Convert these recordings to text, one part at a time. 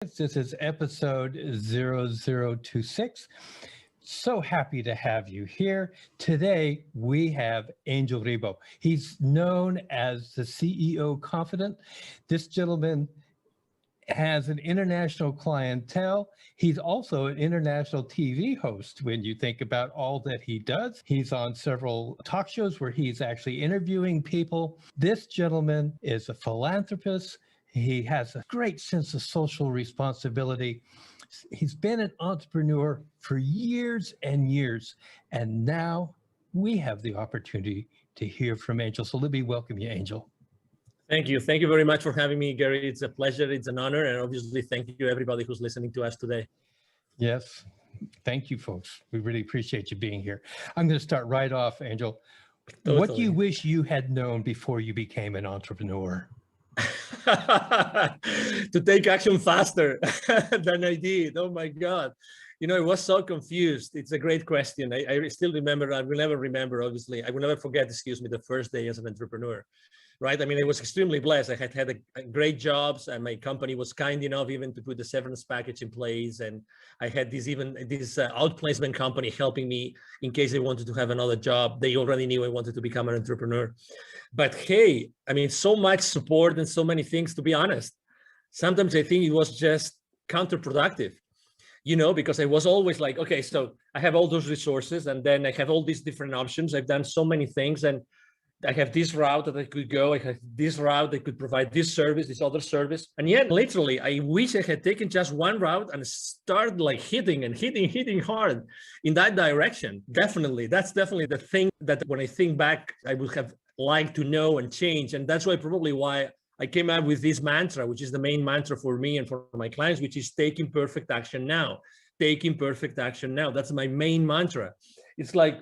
This is episode 0026. So happy to have you here. Today, we have Angel Ribo. He's known as the CEO Confidant. This gentleman has an international clientele. He's also an international TV host when you think about all that he does. He's on several talk shows where he's actually interviewing people. This gentleman is a philanthropist. He has a great sense of social responsibility. He's been an entrepreneur for years and years, and now we have the opportunity to hear from Angel. So let me welcome you, Angel. Thank you. Thank you very much for having me, Gary. It's a pleasure. It's an honor. And obviously, thank you, everybody who's listening to us today. Yes. Thank you, folks. We really appreciate you being here. I'm going to start right off, Angel. Totally. What do you wish you had known before you became an entrepreneur? To take action faster than I did. Oh my God. You know, I was so confused. It's a great question. I still remember, I will never remember, obviously. I will never forget, the first day as an entrepreneur, right? I mean, I was extremely blessed. I had a great jobs, and my company was kind enough even to put the severance package in place. And I had this outplacement company helping me in case I wanted to have another job. They already knew I wanted to become an entrepreneur. But hey, I mean, so much support and so many things, to be honest. Sometimes I think it was just counterproductive, you know, because I was always like, okay, so I have all those resources and then I have all these different options. I've done so many things and I have this route that I could go. I have this route that could provide this service, this other service. And yet, literally, I wish I had taken just one route and started like hitting hard in that direction. Definitely. That's definitely the thing that when I think back, I would have liked to know and change. And that's probably why I came out with this mantra, which is the main mantra for me and for my clients, which is taking perfect action now. Taking perfect action now. That's my main mantra. It's like,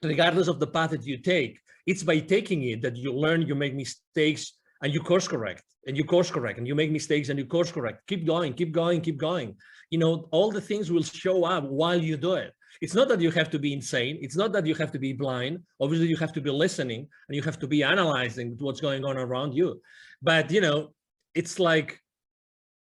regardless of the path that you take, it's by taking it that you learn, you make mistakes, and you course correct, and you course correct, and you make mistakes and you course correct. Keep going, keep going, keep going. You know, all the things will show up while you do it. It's not that you have to be insane. It's not that you have to be blind. Obviously, you have to be listening and you have to be analyzing what's going on around you. But, you know, it's like,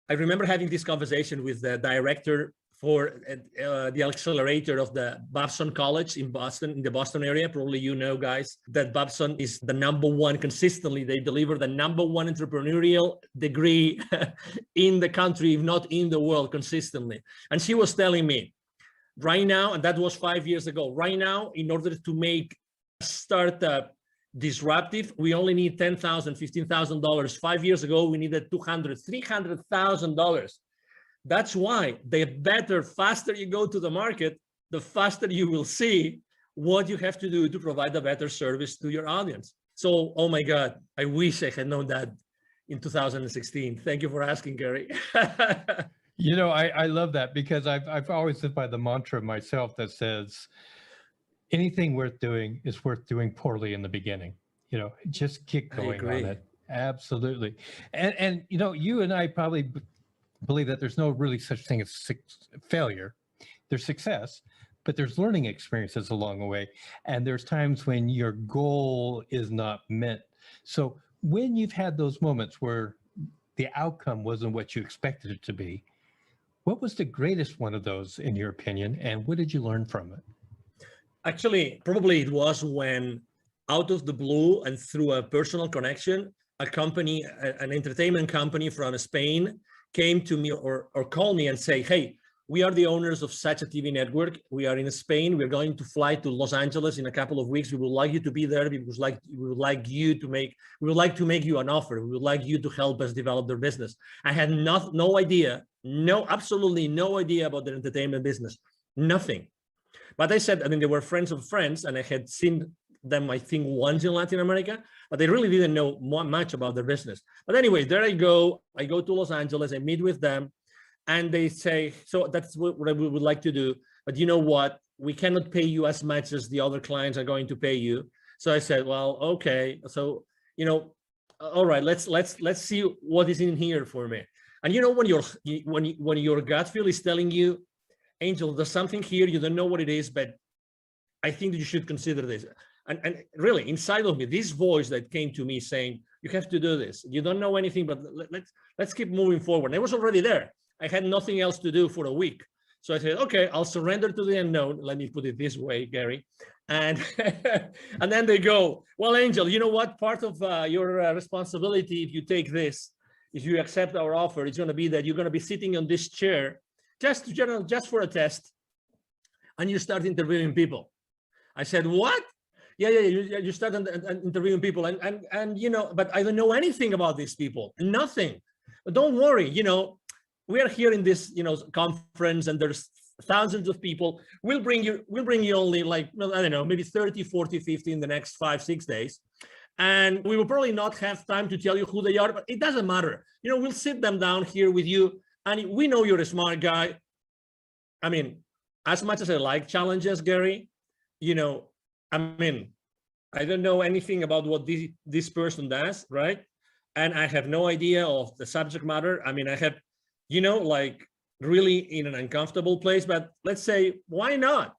I remember having this conversation with the director for the accelerator of the Babson College in Boston, in the Boston area. Probably you know, guys, that Babson is the #1 consistently. They deliver the #1 entrepreneurial degree in the country, if not in the world, consistently. And she was telling me right now, and that was 5 years ago, right now, in order to make a startup disruptive, we only need $10,000, $15,000. 5 years ago, we needed $200,000, $300,000. That's why the faster you go to the market, the faster you will see what you have to do to provide a better service to your audience. So, oh my God, I wish I had known that in 2016. Thank you for asking, Gary. You know, I love that because I've always lived by the mantra myself that says, anything worth doing is worth doing poorly in the beginning. You know, just keep going on it. Absolutely. And you know, you and I probably believe that there's no really such thing as failure. There's success, but there's learning experiences along the way. And there's times when your goal is not met. So when you've had those moments where the outcome wasn't what you expected it to be, what was the greatest one of those in your opinion? And what did you learn from it? Actually, probably it was when out of the blue and through a personal connection, a company, an entertainment company from Spain came to me or called me and say, hey, we are the owners of such a TV network. We are in Spain. We're going to fly to Los Angeles in a couple of weeks. We would like you to be there because we would like to make you an offer. We would like you to help us develop their business. I had no idea, absolutely no idea about their entertainment business, nothing. But I said, I mean, they were friends of friends, and I had seen them, I think, once in Latin America, but they really didn't know much about their business. But anyway, there I go to Los Angeles, I meet with them, and they say, so that's what we would like to do. But you know what? We cannot pay you as much as the other clients are going to pay you. So I said, well, okay. So, you know, all right, let's see what is in here for me. And you know, when your gut feel is telling you, Angel, there's something here, you don't know what it is, but I think that you should consider this. And really, inside of me, this voice that came to me saying, you have to do this. You don't know anything, but let's keep moving forward. And I was already there. I had nothing else to do for a week. So I said, okay, I'll surrender to the unknown. Let me put it this way, Gary. And and then they go, well, Angel, you know what? Part of your responsibility, if you take this, if you accept our offer, it's going to be that you're going to be sitting on this chair just for a test, and you start interviewing people. I said, what? Yeah, you start interviewing people, and you know, but I don't know anything about these people, nothing. But don't worry, you know, we are here in this, you know, conference, and there's thousands of people. We'll bring you only like, I don't know, maybe 30, 40, 50 in the next 5-6 days. And we will probably not have time to tell you who they are, but it doesn't matter. You know, we'll sit them down here with you, and we know you're a smart guy. I mean, as much as I like challenges, Gary, you know, I mean, I don't know anything about what this person does, right? And I have no idea of the subject matter. I mean, I have, you know, like really in an uncomfortable place, but let's say, why not?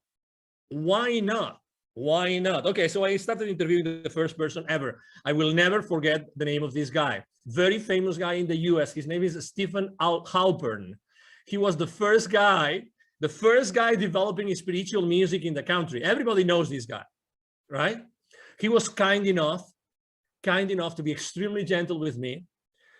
Why not? Why not? Okay, so I started interviewing the first person ever. I will never forget the name of this guy. Very famous guy in the US. His name is Stephen Halpern. He was the first guy developing spiritual music in the country. Everybody knows this guy, right? He was kind enough to be extremely gentle with me.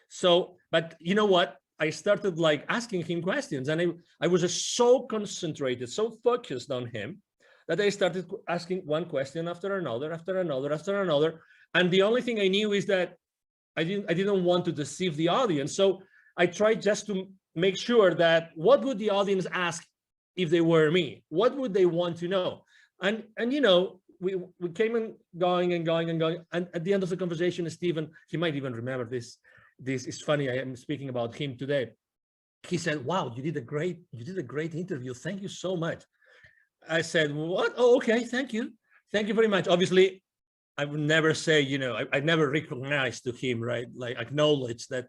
So, but you know what? I started like asking him questions, and I was just so concentrated, so focused on him, that I started asking one question after another. And the only thing I knew is that I didn't want to deceive the audience. So I tried just to make sure that what would the audience ask if they were me? What would they want to know? And you know, we came and going. And at the end of the conversation, Stephen, he might even remember this. This is funny. I am speaking about him today. He said, wow, you did a great interview. Thank you so much. I said, what? Oh, okay. Thank you. Thank you very much. Obviously, I would never say, you know, I never recognized to him, right? Like acknowledge that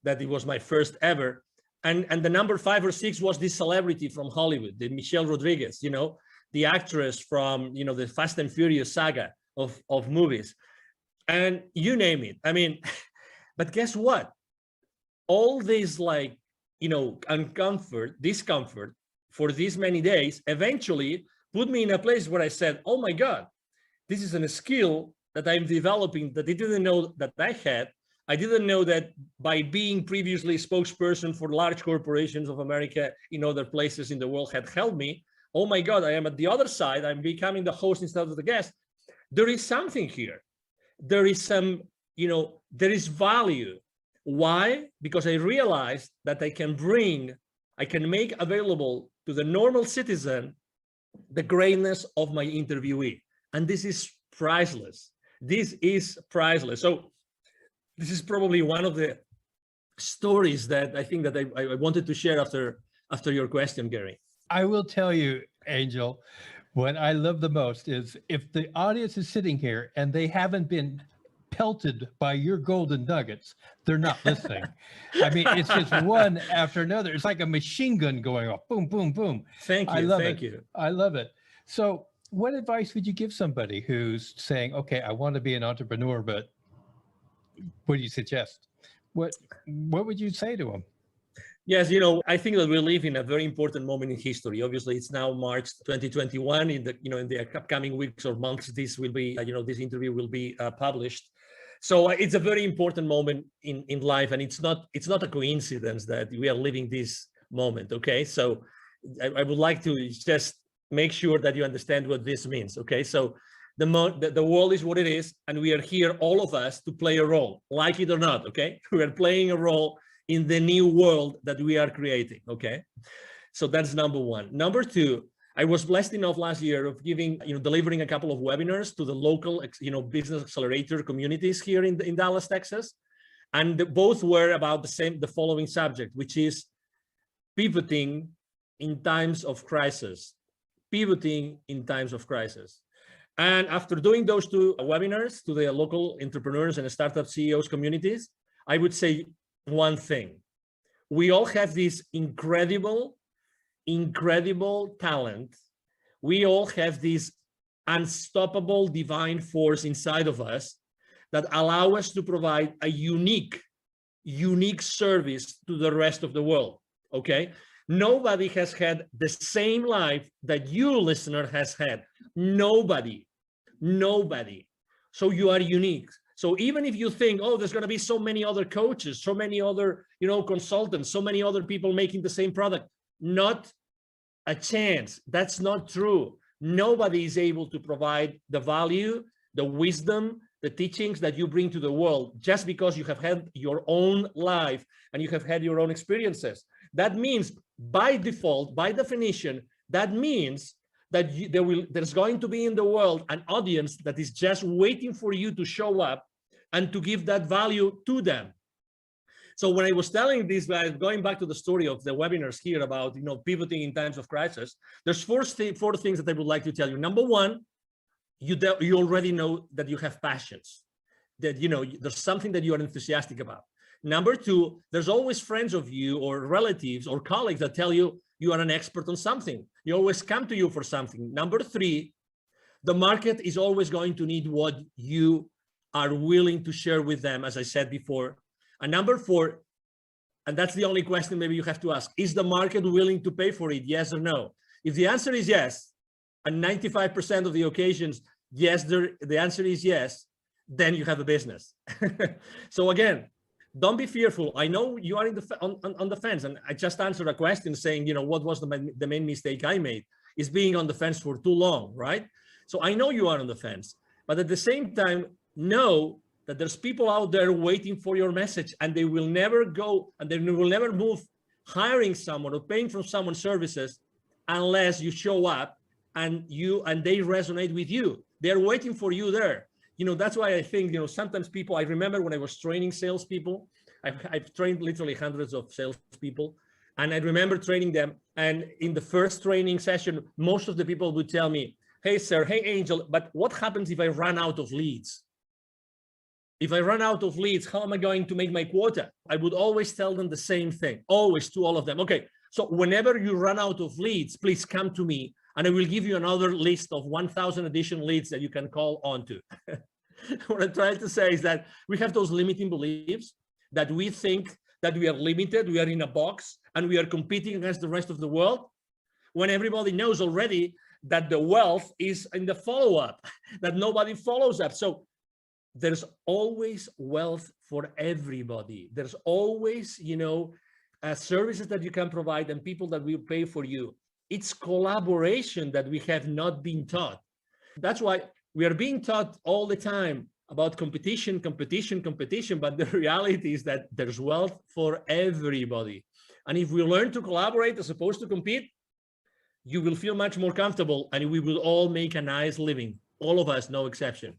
it was my first ever. And the number 5 or 6 was this celebrity from Hollywood, the Michelle Rodriguez, you know, the actress from, you know, the Fast and Furious saga of movies, and you name it. I mean, but guess what? All this, like, you know, discomfort for these many days eventually put me in a place where I said, oh my God, this is a skill that I'm developing that I didn't know that I had. I didn't know that by being previously spokesperson for large corporations of America in other places in the world had helped me. Oh my God, I am at the other side. I'm becoming the host instead of the guest. There is something here. There is some, you know, there is value. Why? Because I realized that I can make available to the normal citizen the greatness of my interviewee. And this is priceless. This is priceless. So this is probably one of the stories that I think that I wanted to share after your question, Gary. I will tell you, Angel, what I love the most is if the audience is sitting here and they haven't been pelted by your golden nuggets, they're not listening. I mean, it's just one after another. It's like a machine gun going off. Boom, boom, boom. Thank you. Thank you. I love it. So what advice would you give somebody who's saying, okay, I want to be an entrepreneur, but what do you suggest? What would you say to them? Yes, you know, I think that we live in a very important moment in history. Obviously, it's now March 2021. In the upcoming weeks or months, this will be, this interview will be published. So it's a very important moment in life, and it's not a coincidence that we are living this moment. Okay, so I would like to just make sure that you understand what this means. Okay, so the world is what it is, and we are here, all of us, to play a role, like it or not. Okay, we are playing a role in the new world that we are creating. Okay, so that's number one. Number two, I was blessed enough last year of delivering a couple of webinars to the local, business accelerator communities here in Dallas, Texas, and both were about the following subject, which is pivoting in times of crisis. Pivoting in times of crisis. And after doing those two webinars to the local entrepreneurs and startup CEOs communities, I would say one thing: we all have this incredible talent. We all have this unstoppable divine force inside of us that allow us to provide a unique service to the rest of the world. okay? Nobody has had the same life that you, listener, has had. Nobody. So you are unique. So even if you think, oh, there's going to be so many other coaches, so many other, consultants, so many other people making the same product, not a chance. That's not true. Nobody is able to provide the value, the wisdom, the teachings that you bring to the world just because you have had your own life and you have had your own experiences. That means by default, by definition, that means that there's going to be in the world an audience that is just waiting for you to show up and to give that value to them. So when I was telling these guys, going back to the story of the webinars here about, pivoting in times of crisis, there's four things that I would like to tell you. Number one, you already know that you have passions, that, there's something that you are enthusiastic about. Number two, there's always friends of you or relatives or colleagues that tell you you are an expert on something. You always come to you for something. Number three, the market is always going to need what you are willing to share with them, as I said before. And number four, and that's the only question maybe you have to ask, is the market willing to pay for it? Yes or no? If the answer is yes, and 95% of the occasions, yes, the answer is yes, then you have a business. So again, don't be fearful. I know you are on the fence, and I just answered a question saying, what was the main mistake I made is being on the fence for too long, right? So I know you are on the fence, but at the same time, know that there's people out there waiting for your message, and they will never go, and they will never move hiring someone or paying for someone's services unless you show up and they resonate with you. They're waiting for you there. That's why I think, sometimes people, I remember when I was training salespeople, I've trained literally hundreds of salespeople, and I remember training them. And in the first training session, most of the people would tell me, hey, sir, hey, Angel, but what happens if I run out of leads? If I run out of leads, how am I going to make my quota? I would always tell them the same thing, always, to all of them. Okay, so whenever you run out of leads, please come to me and I will give you another list of 1,000 additional leads that you can call onto. What I'm trying to say is that we have those limiting beliefs that we think that we are limited, we are in a box, and we are competing against the rest of the world, when everybody knows already that the wealth is in the follow-up, that nobody follows up. So there's always wealth for everybody. There's always, services that you can provide and people that will pay for you. It's collaboration that we have not been taught. That's why we are being taught all the time about competition, but the reality is that there's wealth for everybody. And if we learn to collaborate as opposed to compete, you will feel much more comfortable and we will all make a nice living. All of us, no exception.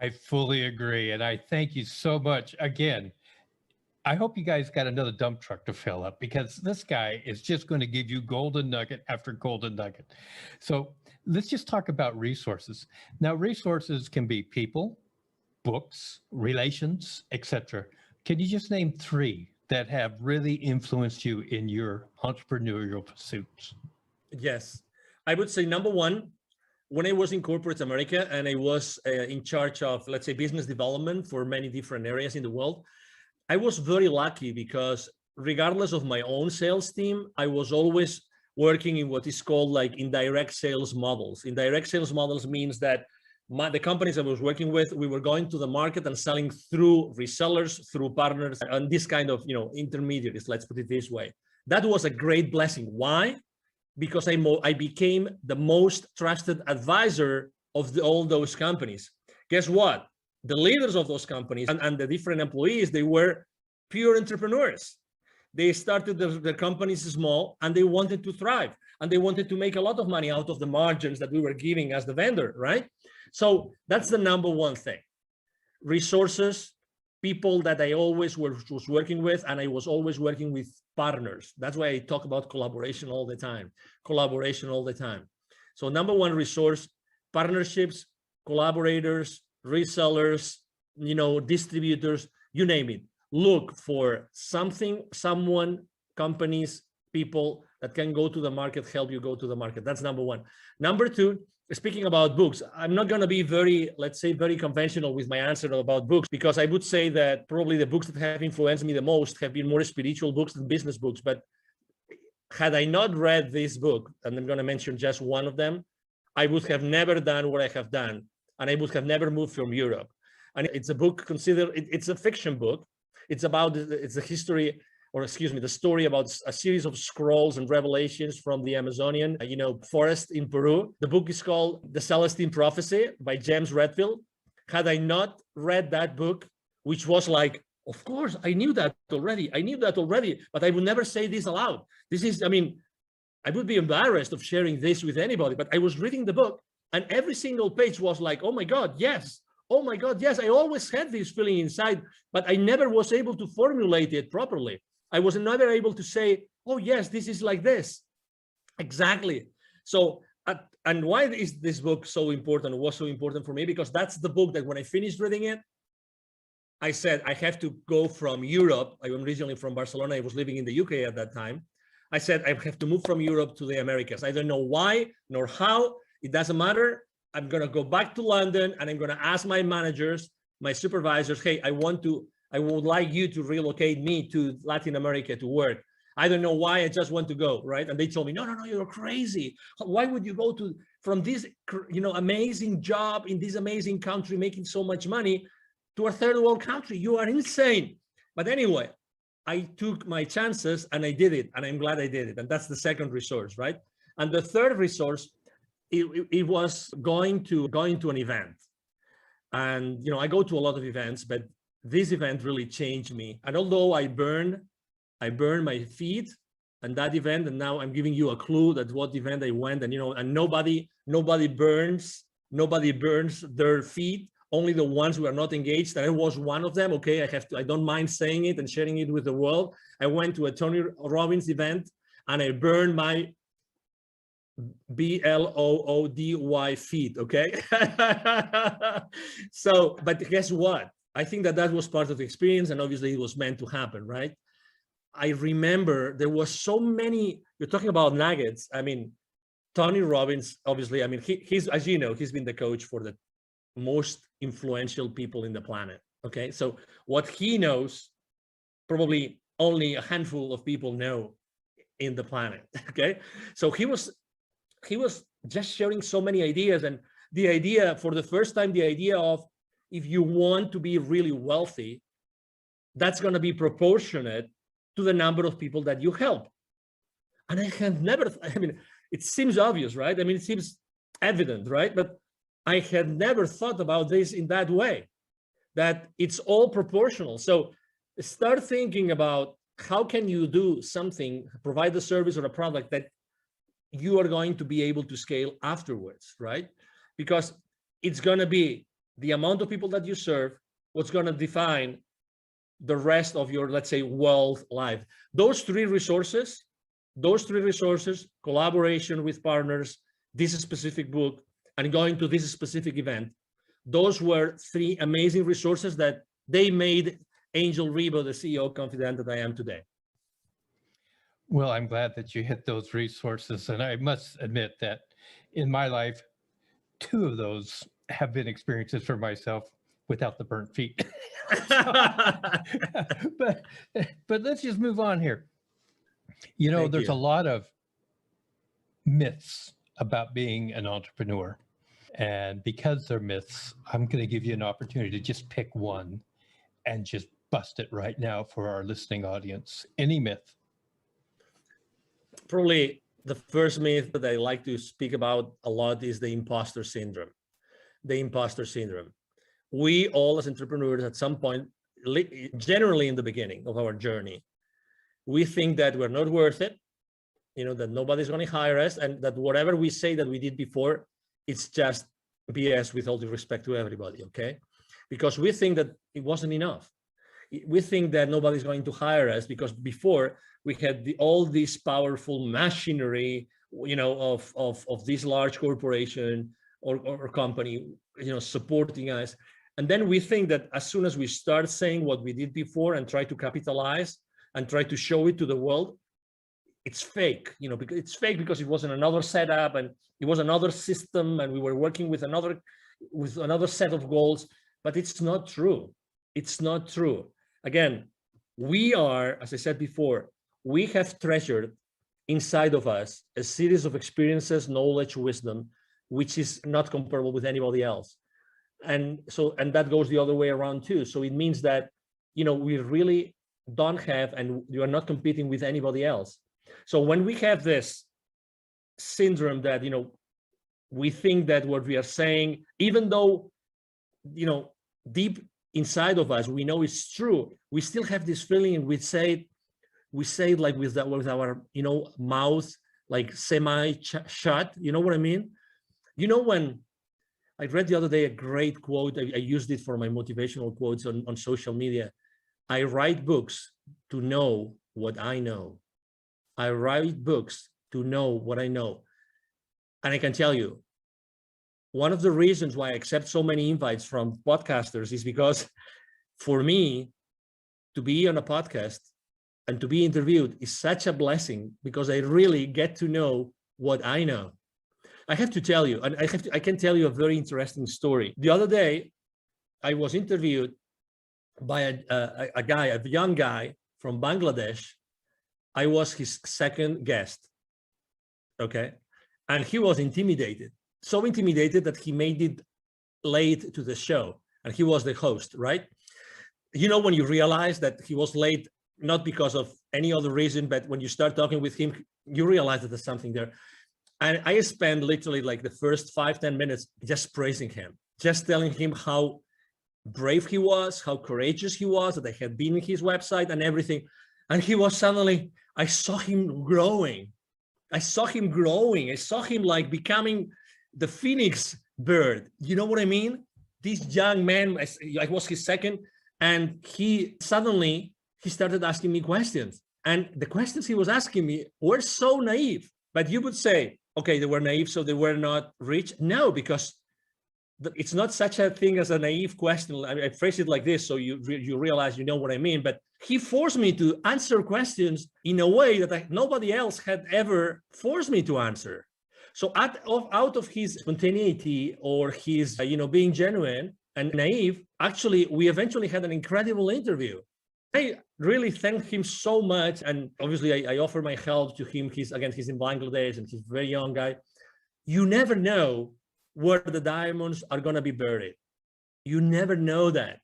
I fully agree. And I thank you so much. Again, I hope you guys got another dump truck to fill up, because this guy is just going to give you golden nugget after golden nugget. So let's just talk about resources. Now, resources can be people, books, relations, etc. Can you just name three that have really influenced you in your entrepreneurial pursuits? Yes, I would say number one, when I was in corporate America and I was in charge of, let's say, business development for many different areas in the world, I was very lucky because regardless of my own sales team, I was always working in what is called like indirect sales models. Indirect sales models means that the companies I was working with, we were going to the market and selling through resellers, through partners, and this kind of, intermediaries, let's put it this way. That was a great blessing. Why? Because I became the most trusted advisor of all those companies. Guess what? The leaders of those companies and the different employees, they were pure entrepreneurs. They started their companies small and they wanted to thrive and they wanted to make a lot of money out of the margins that we were giving as the vendor, right? So that's the number one thing. Resources, people that I always was working with, and I was always working with partners. That's why I talk about collaboration all the time. So number one, resource, partnerships, collaborators, resellers, distributors, you name it. Look for something, someone, companies, people that can go to the market, help you go to the market. That's number one. Number two, speaking about books, I'm not going to be very conventional with my answer about books, because I would say that probably the books that have influenced me the most have been more spiritual books than business books. But had I not read this book, and I'm going to mention just one of them, I would have never done what I have done, and I would have never moved from Europe. And it's a book considered, it's a fiction book. It's the history, or excuse me, the story about a series of scrolls and revelations from the Amazonian, forest in Peru. The book is called The Celestine Prophecy by James Redfield. Had I not read that book, which was like, of course, I knew that already, but I would never say this aloud. This is, I would be embarrassed of sharing this with anybody, but I was reading the book and every single page was like, oh my God, yes. Oh my God, yes. I always had this feeling inside, but I never was able to formulate it properly. I was never able to say, oh yes, this is like this. Exactly. So, and why is this book so important? It was so important for me because that's the book that when I finished reading it, I said, I have to go from Europe. I am originally from Barcelona. I was living in the UK at that time. I said, I have to move from Europe to the Americas. I don't know why nor how. It doesn't matter. I'm going to go back to London and I'm going to ask my managers, my supervisors, hey, I would like you to relocate me to Latin America to work. I don't know why, I just want to go, right? And they told me, no, you're crazy. Why would you go from this, amazing job in this amazing country, making so much money to a third world country? You are insane. But anyway, I took my chances and I did it. And I'm glad I did it. And that's the second resource, right? And the third resource, it was going to an event. And, I go to a lot of events, but this event really changed me. And although I burned my feet and that event, and now I'm giving you a clue that what event I went, and and nobody burns their feet, only the ones who are not engaged. And I was one of them. Okay, I don't mind saying it and sharing it with the world. I went to a Tony Robbins event and I burned my BLOODY feet. Okay. So, but guess what? I think that was part of the experience, and obviously it was meant to happen, right? I remember there was so many, you're talking about nuggets. Tony Robbins, obviously, he's, as you know, he's been the coach for the most influential people in the planet. Okay. So what he knows, probably only a handful of people know in the planet. Okay. So he was just sharing so many ideas, and the idea for the first time, the idea of, if you want to be really wealthy, that's going to be proportionate to the number of people that you help. And I had never, it seems obvious, right? It seems evident, right? But I had never thought about this in that way, that it's all proportional. So start thinking about how can you do something, provide a service or a product that you are going to be able to scale afterwards, right? Because it's going to be the amount of people that you serve, what's going to define the rest of your, let's say, wealth life. Those three resources, collaboration with partners, this specific book, and going to this specific event, those were three amazing resources that they made Angel Ribo, the CEO of Confidant, that I am today. Well, I'm glad that you hit those resources. And I must admit that in my life, two of those have been experiences for myself without the burnt feet. but let's just move on here. There's a lot of myths about being an entrepreneur. And because they're myths, I'm going to give you an opportunity to just pick one and just bust it right now for our listening audience. Any myth? Probably the first myth that I like to speak about a lot is the imposter syndrome. The imposter syndrome. We all as entrepreneurs at some point, generally in the beginning of our journey, we think that we're not worth it, that nobody's going to hire us, and that whatever we say that we did before, it's just BS, with all due respect to everybody, okay? Because we think that it wasn't enough. We think that nobody's going to hire us because before we had all this powerful machinery, of this large corporation or company, supporting us. And then we think that as soon as we start saying what we did before and try to capitalize and try to show it to the world, it's fake, because it's fake because it wasn't another setup and it was another system and we were working with another set of goals, but it's not true. It's not true. Again, we are, as I said before, we have treasured inside of us a series of experiences, knowledge, wisdom, which is not comparable with anybody else. And that goes the other way around too. So it means that, we really don't have, and you are not competing with anybody else. So when we have this syndrome that, we think that what we are saying, even though, deep inside of us, we know it's true, we still have this feeling, and we say it like with our, mouth, like semi-shut, you know what I mean? When I read the other day a great quote, I used it for my motivational quotes on social media. I write books to know what I know. I write books to know what I know. And I can tell you, one of the reasons why I accept so many invites from podcasters is because for me to be on a podcast and to be interviewed is such a blessing, because I really get to know what I know. I have to tell you, and I can tell you a very interesting story. The other day, I was interviewed by a young guy from Bangladesh. I was his second guest, okay? And he was intimidated, so intimidated that he made it late to the show, and he was the host, right? When you realize that he was late, not because of any other reason, but when you start talking with him, you realize that there's something there. And I spent literally like the first 5-10 minutes just praising him, just telling him how brave he was, how courageous he was, that I had been in his website and everything. And he was suddenly, I saw him growing. I saw him like becoming the phoenix bird. You know what I mean? This young man, I was his second, and he started asking me questions. And the questions he was asking me were so naive. But you would say, okay, they were naive, so they were not rich. No, because it's not such a thing as a naive question. I phrase it like this, so you realize you know what I mean. But he forced me to answer questions in a way that nobody else had ever forced me to answer. So out of his spontaneity or his, being genuine and naive, actually, we eventually had an incredible interview. I really thank him so much. And obviously I offer my help to him. He's in Bangladesh and he's a very young guy. You never know where the diamonds are going to be buried. You never know that.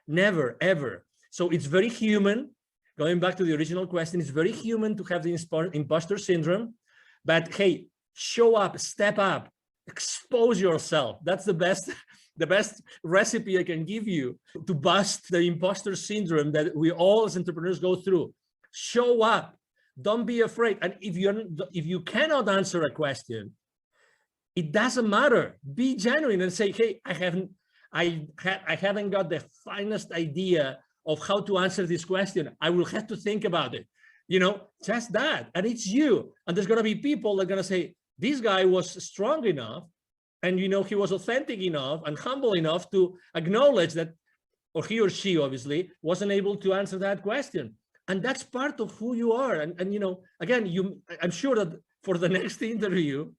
Never, ever. So it's very human. Going back to the original question, it's very human to have the imposter syndrome. But hey, show up, step up, expose yourself. That's the best recipe I can give you to bust the imposter syndrome that we all as entrepreneurs go through. Show up. Don't be afraid. And if you cannot answer a question, it doesn't matter. Be genuine and say, hey, I haven't got the finest idea of how to answer this question. I will have to think about it. Just that. And it's you. And there's going to be people that are going to say, this guy was strong enough, and he was authentic enough and humble enough to acknowledge that, or he or she obviously wasn't able to answer that question. And that's part of who you are. And again, I'm sure that for the next interview,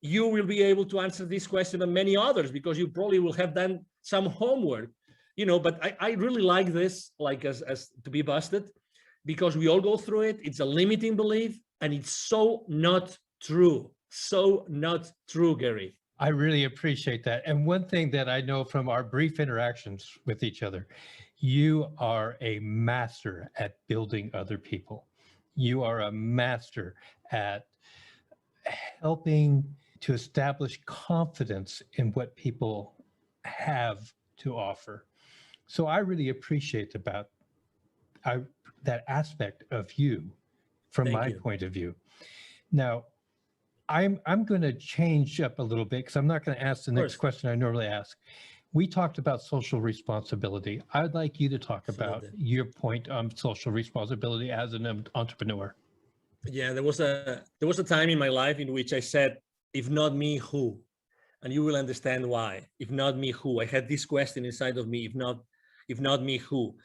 you will be able to answer this question and many others, because you probably will have done some homework, but I really like this, like as to be busted, because we all go through it. It's a limiting belief, and it's so not true. So not true, Gary. I really appreciate that. And one thing that I know from our brief interactions with each other, you are a master at building other people. You are a master at helping to establish confidence in what people have to offer. So I really appreciate that aspect of you from my point of view. Now, I'm going to change up a little bit, because I'm not going to ask the next question I normally ask. We talked about social responsibility. I'd like you to talk about your point on social responsibility as an entrepreneur. Yeah, there was a time in my life in which I said, if not me, who? And you will understand why. If not me, who? I had this question inside of me, if not me, who?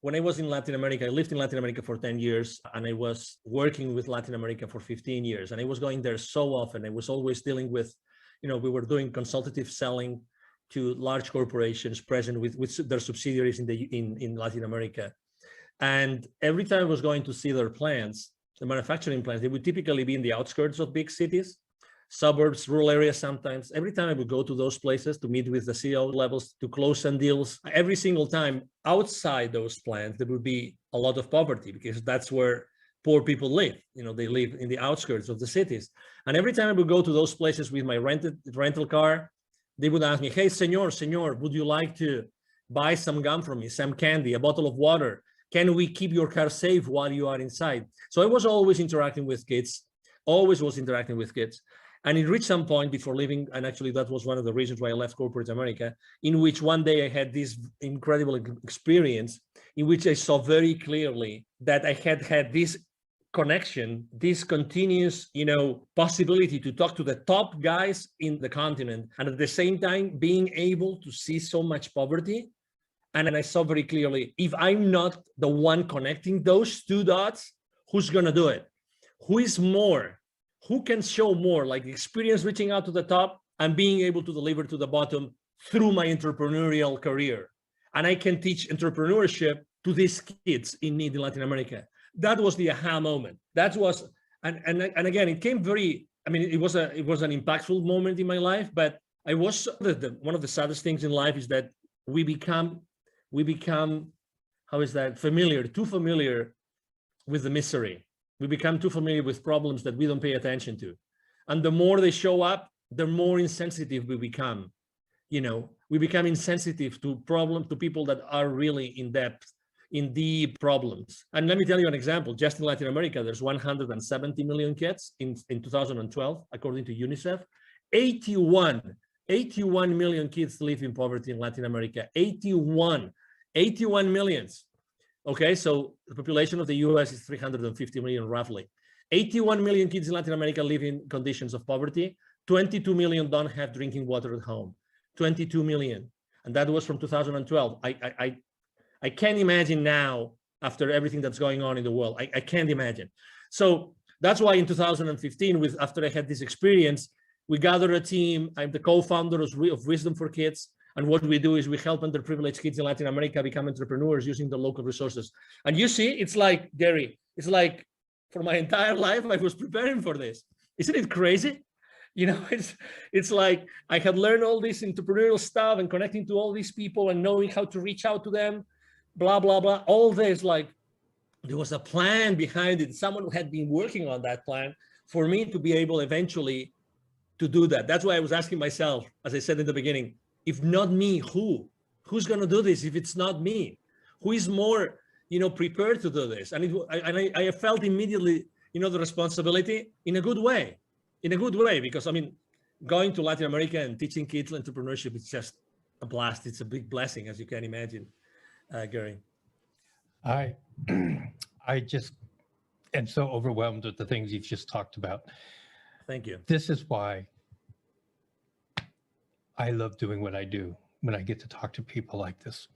When I was in Latin America, I lived in Latin America for 10 years, and I was working with Latin America for 15 years. And I was going there so often. I was always dealing with, we were doing consultative selling to large corporations present with their subsidiaries in Latin America. And every time I was going to see their plants, the manufacturing plants, they would typically be in the outskirts of big cities, suburbs, rural areas sometimes. Every time I would go to those places to meet with the CEO levels, to close some deals, every single time outside those plants, there would be a lot of poverty because that's where poor people live. You know, they live in the outskirts of the cities. And every time I would go to those places with my rental car, they would ask me, hey, senor, would you like to buy some gum from me, some candy, a bottle of water? Can we keep your car safe while you are inside? So I was always interacting with kids, always was interacting with kids. And it reached some point before leaving, and actually that was one of the reasons why I left corporate America, in which one day I had this incredible experience in which I saw very clearly that I had this connection, this continuous, possibility to talk to the top guys in the continent, and at the same time being able to see so much poverty. And I saw very clearly, if I'm not the one connecting those two dots, who's gonna do it? Who is more? Who can show more, like the experience reaching out to the top and being able to deliver to the bottom through my entrepreneurial career? And I can teach entrepreneurship to these kids in need in Latin America. That was the aha moment. That was, and again, it came very, it was an impactful moment in my life, but I was, one of the saddest things in life is that we become, how is that, too familiar with the misery. We become too familiar with problems that we don't pay attention to. And the more they show up, the more insensitive we become. We become insensitive to people that are really in depth, in deep problems. And let me tell you an example. Just in Latin America, there's 170 million kids in 2012, according to UNICEF. 81 million kids live in poverty in Latin America. 81 millions. Okay, so the population of the US is 350 million roughly. 81 million kids in Latin America live in conditions of poverty. 22 million don't have drinking water at home. 22 million. And that was from 2012. I can't imagine now, after everything that's going on in the world, I can't imagine. So that's why in 2015, after I had this experience, we gathered a team. I'm the co-founder of Wisdom for Kids. And what we do is we help underprivileged kids in Latin America become entrepreneurs using the local resources. And you see, it's like, Gary, it's like for my entire life, I was preparing for this. Isn't it crazy? It's like I had learned all this entrepreneurial stuff and connecting to all these people and knowing how to reach out to them, blah, blah, blah. All this, like, there was a plan behind it. Someone had been working on that plan for me to be able eventually to do that. That's why I was asking myself, as I said in the beginning, if not me, who? Who's going to do this if it's not me? Who is more, prepared to do this? And I felt immediately, the responsibility in a good way, because going to Latin America and teaching kids entrepreneurship is just a blast. It's a big blessing, as you can imagine, Gary. I just am so overwhelmed with the things you've just talked about. Thank you. This is why I love doing what I do when I get to talk to people like this.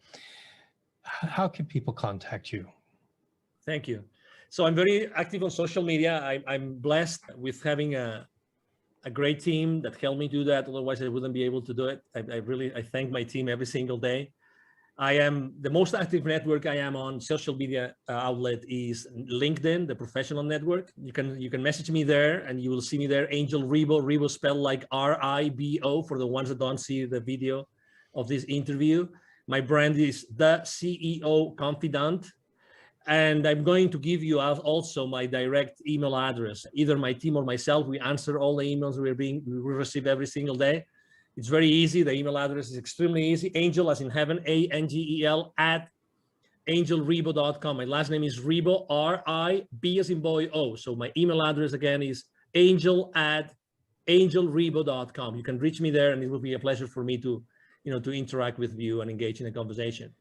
How can people contact you? Thank you. So I'm very active on social media. I'm blessed with having a great team that helped me do that. Otherwise, I wouldn't be able to do it. I thank my team every single day. I am the most active network I am on social media outlet is LinkedIn, the professional network. You can message me there and you will see me there. Angel Ribo, Ribo spelled like R-I-B-O for the ones that don't see the video of this interview. My brand is the CEO Confidant. And I'm going to give you also my direct email address. Either my team or myself, we answer all the emails we receive every single day. It's very easy. The email address is extremely easy. Angel, as in heaven, A-N-G-E-L @angelribo.com. My last name is Ribo, R-I-B as in boy, O. So my email address again is angel@angelribo.com. You can reach me there, and it will be a pleasure for me to interact with you and engage in a conversation.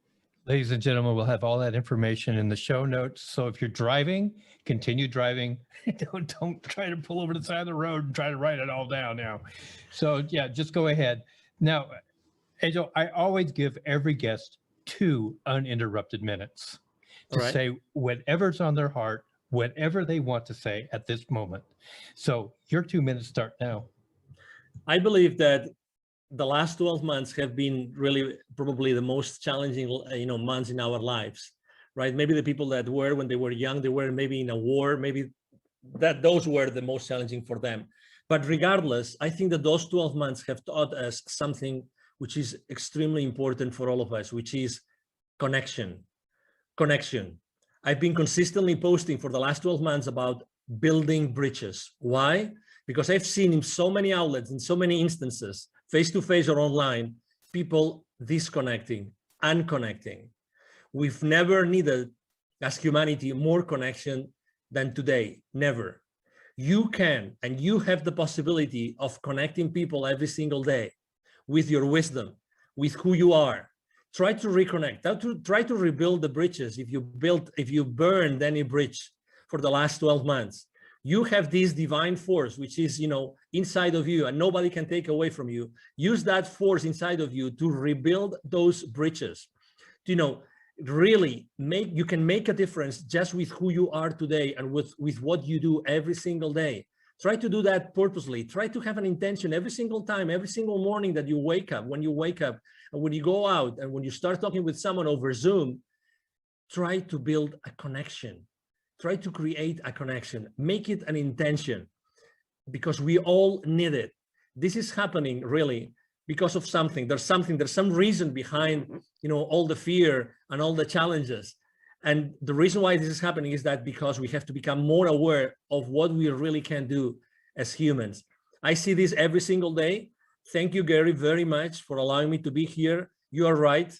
Ladies and gentlemen, we'll have all that information in the show notes. So if you're driving, continue driving. Don't try to pull over to the side of the road and try to write it all down now. So yeah, just go ahead. Now, Angel, I always give every guest 2 uninterrupted minutes to say whatever's on their heart, whatever they want to say at this moment. So your 2 minutes start now. I believe that the last 12 months have been really probably the most challenging, months in our lives, right? Maybe the people that were when they were young, they were maybe in a war, maybe that those were the most challenging for them. But regardless, I think that those 12 months have taught us something which is extremely important for all of us, which is connection. Connection. I've been consistently posting for the last 12 months about building bridges. Why? Because I've seen in so many outlets, in so many instances, face-to-face or online, people disconnecting, unconnecting. We've never needed, as humanity, more connection than today. Never. You can, and you have the possibility of connecting people every single day with your wisdom, with who you are. Try to reconnect, try to rebuild the bridges. If you burned any bridge for the last 12 months, you have this divine force, which is, inside of you and nobody can take away from you. Use that force inside of you to rebuild those bridges. Really you can make a difference just with who you are today and with what you do every single day. Try to do that purposely. Try to have an intention every single time, every single morning that you wake up, when you wake up and when you go out and when you start talking with someone over Zoom. Try to build a connection. Try to create a connection. Make it an intention, because we all need it. This is happening really because of something. There's some reason behind, all the fear and all the challenges. And the reason why this is happening is that because we have to become more aware of what we really can do as humans. I see this every single day. Thank you, Gary, very much for allowing me to be here. You are right.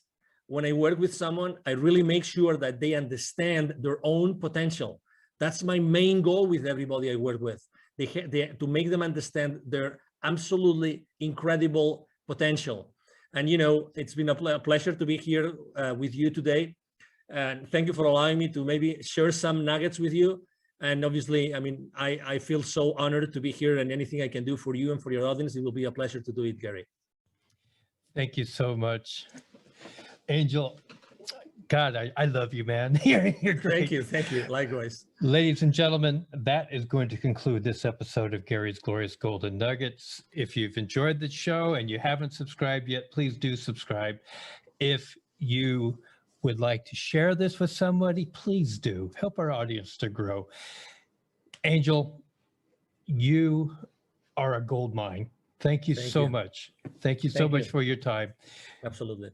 When I work with someone, I really make sure that they understand their own potential. That's my main goal with everybody I work with. To make them understand their absolutely incredible potential. And, it's been a pleasure to be here with you today. And thank you for allowing me to maybe share some nuggets with you. And obviously, I feel so honored to be here, and anything I can do for you and for your audience, it will be a pleasure to do it, Gary. Thank you so much, Angel. God, I love you, man. You're great. Thank you. Likewise. Ladies and gentlemen, that is going to conclude this episode of Gary's Glorious Golden Nuggets. If you've enjoyed the show and you haven't subscribed yet, please do subscribe. If you would like to share this with somebody, please do. Help our audience to grow. Angel, you are a gold mine. Thank you so much. Thank you so much for your time. Absolutely.